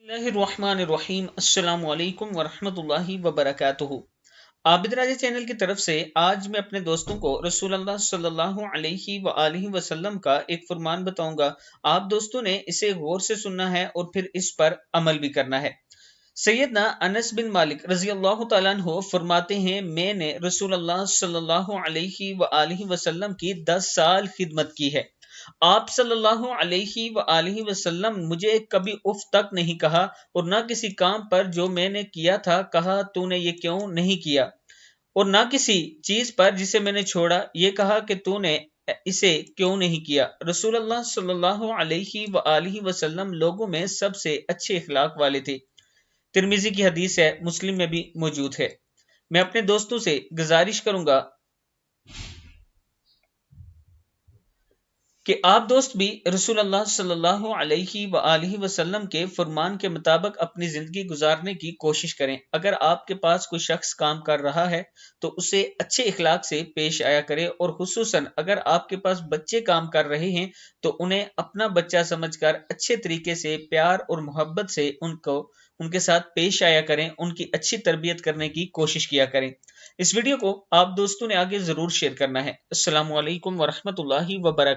बिस्मिल्लाहिर्रहमानिर्रहीम। अस्सलाम वालेकुम वरहमतुल्लाहि वबरकातुहू। आबिद राजा चैनल की तरफ से आज मैं अपने दोस्तों को रसूलुल्लाह सल्लल्लाहु अलैहि वसल्लम का एक फरमान बताऊंगा। आप दोस्तों ने इसे गौर से सुनना है और फिर इस पर अमल भी करना है। सैयदना अनस बिन मालिक रजी अल्लाह तआला अन्हु फरमाते हैं, मैंने रसूलुल्लाह सल्लल्लाहु अलैहि वसल्लम की 10 साल खिदमत की है। आप सल्लल्लाहु अलैहि वसल्लम मुझे कभी उफ तक नहीं कहा और ना किसी काम पर जो मैंने किया था कहा तूने ये क्यों नहीं किया, और ना किसी चीज पर जिसे मैंने छोड़ा ये कहा कि तूने इसे क्यों नहीं किया। रसूलुल्लाह सल्लल्लाहु अलैहि वसल्लम लोगों में सबसे अच्छे इखलाक वाले थे। तिरमिजी की हदीस है, मुस्लिम में भी मौजूद है। मैं अपने दोस्तों से गुजारिश करूंगा कि आप दोस्त भी रसूलुल्लाह सल्लल्लाहु अलैहि वसल्लम के फरमान के मुताबिक अपनी जिंदगी गुजारने की कोशिश करें। अगर आपके पास कोई शख्स काम कर रहा है तो उसे अच्छे इखलाक से पेश आया करें, और खुसूसन अगर आपके पास बच्चे काम कर रहे हैं तो उन्हें अपना बच्चा समझकर अच्छे तरीके से प्यार और मोहब्बत से उनके साथ पेश आया करें, उनकी अच्छी तरबियत करने की कोशिश किया करें। इस वीडियो को आप दोस्तों ने आगे जरूर शेयर करना है। अस्सलामु अलैकुम वरहमतुल्लाहि वबरकातुहू।